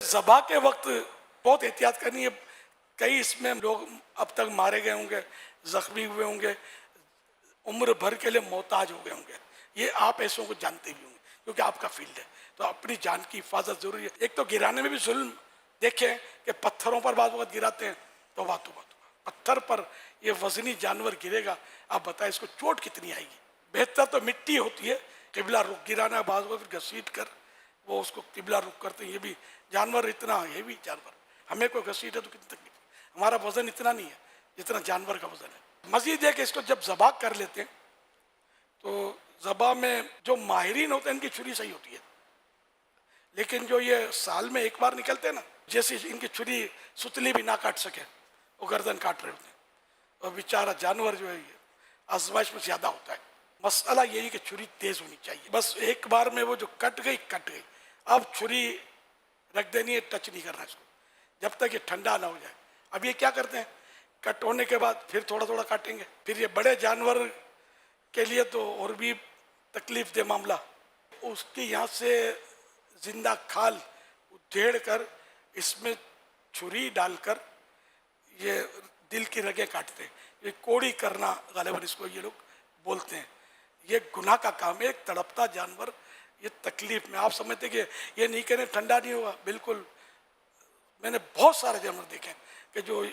ज़बा के वक्त बहुत एहतियात करनी है। कई इसमें लोग अब तक मारे गए होंगे, ज़ख्मी हुए होंगे, उम्र भर के लिए मोहताज हो गए होंगे। ये आप ऐसों को जानते भी होंगे क्योंकि आपका फील्ड है। तो अपनी जान की हिफाजत ज़रूरी है। एक तो गिराने में भी जुल्म देखें कि पत्थरों पर बाद वक्त गिराते हैं तो बात पत्थर पर ये वजनी जानवर गिरेगा, आप बताएं इसको चोट कितनी आएगी। बेहतर तो मिट्टी होती है, किबला रुख गिराना, बाद वक्त घसीट कर वो उसको किबला रुख करते हैं। ये भी जानवर इतना हेवी जानवर, हमें कोई घसीटे तो कितनी तकलीफ। हमारा वजन इतना नहीं है जितना जानवर का वजन है। मजीद है कि इसको जब ज़बा कर लेते हैं तो ज़बा में जो माहिरीन होते हैं इनकी छुरी सही होती है, लेकिन जो ये साल में एक बार निकलते हैं ना, जैसे इनकी छुरी सुतली भी ना काट सके, वो गर्दन काट रहे होते हैं। और बेचारा जानवर जो है ये आजमाइश में ज़्यादा होता है। मसला यही कि छुरी तेज़ होनी चाहिए। बस एक बार में वो जो कट गई। अब छुरी रख देनी है, टच नहीं करना इसको जब तक ये ठंडा ना हो जाए। अब ये क्या करते हैं, कट होने के बाद फिर थोड़ा थोड़ा काटेंगे। फिर ये बड़े जानवर के लिए तो और भी तकलीफ दे मामला। उसके यहाँ से जिंदा खाल उधेड़ कर इसमें छुरी डालकर ये दिल की रगें काटते हैं। ये कोड़ी करना गालिबन इसको ये लोग बोलते हैं। ये गुनाह का काम है। एक तड़पता जानवर ये तकलीफ में, आप समझते कि ये नहीं कहने ठंडा नहीं हुआ, बिल्कुल। मैंने बहुत सारे जानवर देखे कि जो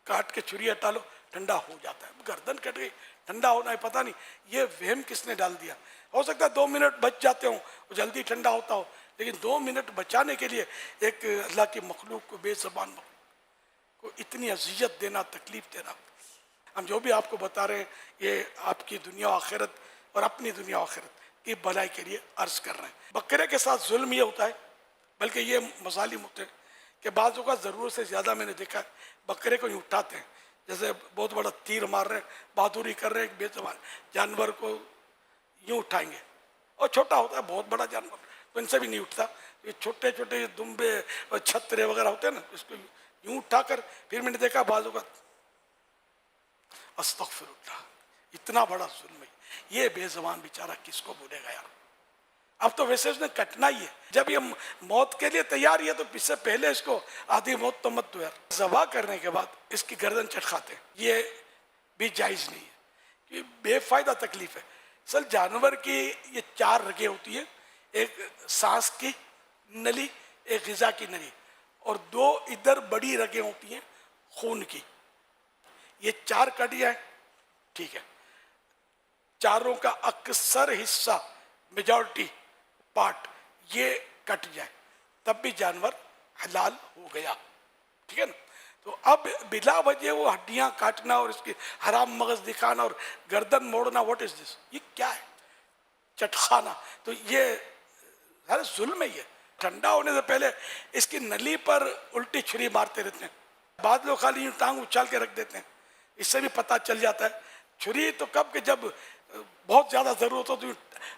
काट के छुरी हटा लो ठंडा हो जाता है। गर्दन कट गई, ठंडा होना है पता नहीं, ये वहम किसने डाल दिया। हो सकता है 2 मिनट बच जाते हों, जल्दी ठंडा होता हो, लेकिन 2 मिनट बचाने के लिए एक अल्लाह की मखलूक को, बेज़बान मखलूक को इतनी अजियत देना, तकलीफ देना। हम जो भी आपको बता रहे हैं ये आपकी दुनिया आखिरत और अपनी दुनिया आखिरत की भलाई के लिए अर्ज कर रहे हैं। बकरे के साथ जुल्म ये होता है, बल्कि ये मजालिम होते हैं कि बाज़ों का ज़रूरत से ज़्यादा मैंने देखा है बकरे को यूँ उठाते हैं जैसे बहुत बड़ा तीर मार रहे हैं, बहादुरी कर रहे हैं। एक बेज़बान जानवर को यूँ उठाएंगे, और छोटा होता है, बहुत बड़ा जानवर तो इनसे भी नहीं उठता। ये छोटे छोटे दुम्बे और छतरे वगैरह होते हैं ना, इसको यूँ उठाकर फिर मैंने देखा बाज़ों का अस्तगफिरुल्लाह, इतना बड़ा जुल्म है। ये बेज़बान बेचारा किसको बोलेगा यार। अब तो वैसे उसने कटना ही है। जब ये मौत के लिए तैयार ही है तो इससे पहले इसको आधी मौत तो मत दो यार। ज़बा करने के बाद इसकी गर्दन चटखाते हैं, ये भी जायज़ नहीं है कि बेफ़ायदा तकलीफ है। असल जानवर की ये 4 रगें होती है, एक सांस की नली, एक ग़िज़ा की नली, और 2 इधर बड़ी रगें होती हैं खून की। ये 4 कट जाए ठीक है, चारों का अक्सर हिस्सा, मेजॉरिटी पार्ट ये कट जाए तब भी जानवर हलाल हो गया, ठीक है ना। तो अब बिला वजह वो हड्डियां काटना और इसकी हराम मगज दिखाना और गर्दन मोड़ना, व्हाट इज दिस, ये क्या है, चटखाना। तो ये हर जुल्म है। ये ठंडा होने से पहले इसकी नली पर उल्टी छुरी मारते रहते हैं। बाद लोग खाली यूं टांग उछाल के रख देते हैं, इससे भी पता चल जाता है। छुरी तो कब कि जब बहुत ज़्यादा ज़रूरत हो तो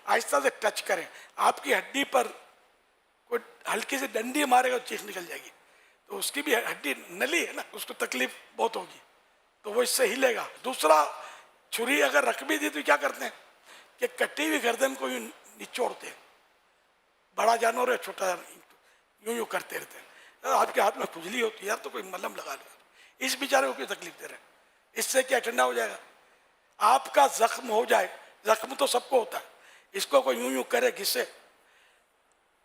आहिस्ता से टच करें। आपकी हड्डी पर कोई हल्की सी डंडी मारेगा तो चीख निकल जाएगी, तो उसकी भी हड्डी नली है ना, उसको तकलीफ बहुत होगी, तो वो इससे हिलेगा। दूसरा, छुरी अगर रख भी दी तो क्या करते हैं कि कटी हुई गर्दन को यूँ निचोड़ते हैं। बड़ा जानवर है, छोटा जानवर यूँ यूँ करते रहते हैं। आपके हाथ में खुजली होती है यार तो कोई मलहम लगा लो, इस बेचारे को क्यों तकलीफ दे रहे हैं। इससे क्या ठंडा हो जाएगा। आपका जख्म हो जाए, जख्म तो सबको होता है, इसको कोई यूं यूं करे घिसे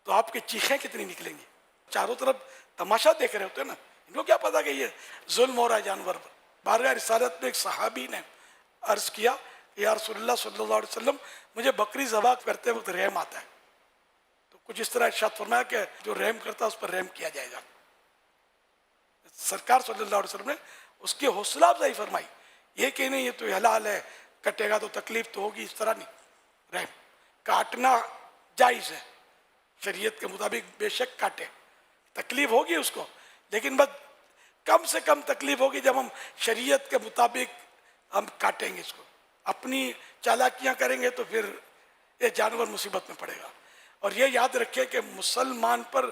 तो आपकी चीखें कितनी निकलेंगी। चारों तरफ तमाशा देख रहे होते हैं ना, इनको क्या पता कि ये जुल्म हो रहा है जानवर पर। बारगाह रिसालत में एक सहाबी ने अर्ज किया, या रसूलुल्लाह सल्लल्लाहु अलैहि वसल्लम, मुझे बकरी ज़बा करते वक्त रहम आता है। तो कुछ इस तरह इरशाद फरमाया कि जो रहम करता है उस पर रहम किया जाएगा। सरकार सल्लल्लाहु अलैहि वसल्लम ने उसकी हौसला अफजाई फरमाई, ये कि नहीं ये तो हलाल है, कटेगा तो तकलीफ तो होगी, इस तरह नहीं। रहम काटना जायज़ है शरीयत के मुताबिक, बेशक काटे, तकलीफ होगी उसको, लेकिन बस कम से कम तकलीफ होगी जब हम शरीयत के मुताबिक हम काटेंगे इसको। अपनी चालाकियाँ करेंगे तो फिर ये जानवर मुसीबत में पड़ेगा। और ये याद रखें कि मुसलमान पर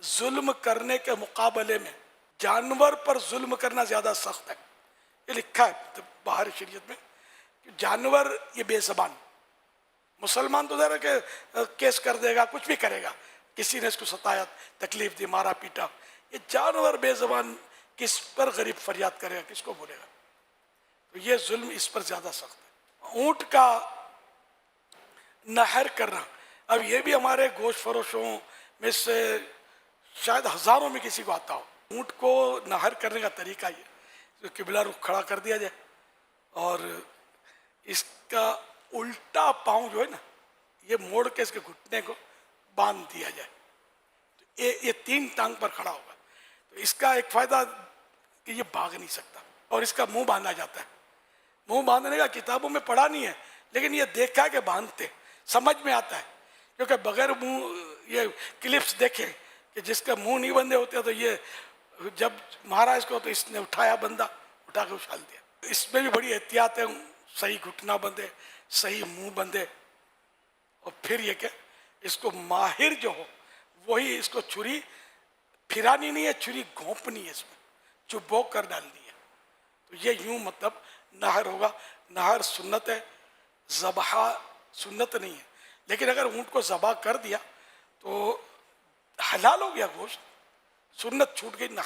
जुल्म करने के मुकाबले में जानवर पर जुल्म करना ज़्यादा सख्त है। ये लिखा है तो बाहर शरीयत में कि जानवर ये बेज़बान, मुसलमान तो ज़रा के केस कर देगा, कुछ भी करेगा, کسی نے اس کو ستایا، تکلیف دی، مارا پیٹا، یہ جانور بے زبان کس پر غریب فریاد کرے گا، کس کو بولے گا؟ تو یہ ظلم اس پر زیادہ سخت ہے۔ اونٹ کا نہر کرنا، اب یہ بھی ہمارے گوشت فروشوں میں سے شاید ہزاروں میں کسی کو آتا ہو۔ اونٹ کو نہر کرنے کا طریقہ یہ قبلہ رخ کھڑا کر دیا جائے اور اس کا الٹا پاؤں جو ہے نا یہ موڑ کے اس کے گھٹنے کو باندھ دیا جائے، یہ 3 ٹانگ پر کھڑا ہوگا۔ تو اس کا ایک فائدہ کہ یہ بھاگ نہیں سکتا، اور اس کا منہ باندھا جاتا ہے۔ منہ باندھنے کا کتابوں میں پڑھا نہیں ہے، لیکن یہ دیکھا ہے کہ باندھتے، سمجھ میں آتا ہے، کیونکہ بغیر منہ یہ کلپس دیکھیں کہ جس کا منہ نہیں بندھے ہوتے تو یہ جب مارا اس کو تو اس نے اٹھایا، بندہ اٹھا کے اچھال دیا۔ اس میں بھی بڑی احتیاط ہے، صحیح گھٹنا بندھے، صحیح منہ بندھے، اور پھر یہ کہ اس کو ماہر جو ہو وہی اس کو چھری پھرانی نہیں ہے، چھری گھونپنی ہے، اس میں چبو کر ڈالنی ہے۔ تو یہ یوں مطلب نہر ہوگا۔ نہر سنت ہے، ذبح سنت نہیں ہے، لیکن اگر اونٹ کو ذبح کر دیا تو حلال ہو گیا گوشت، سنت چھوٹ گئی،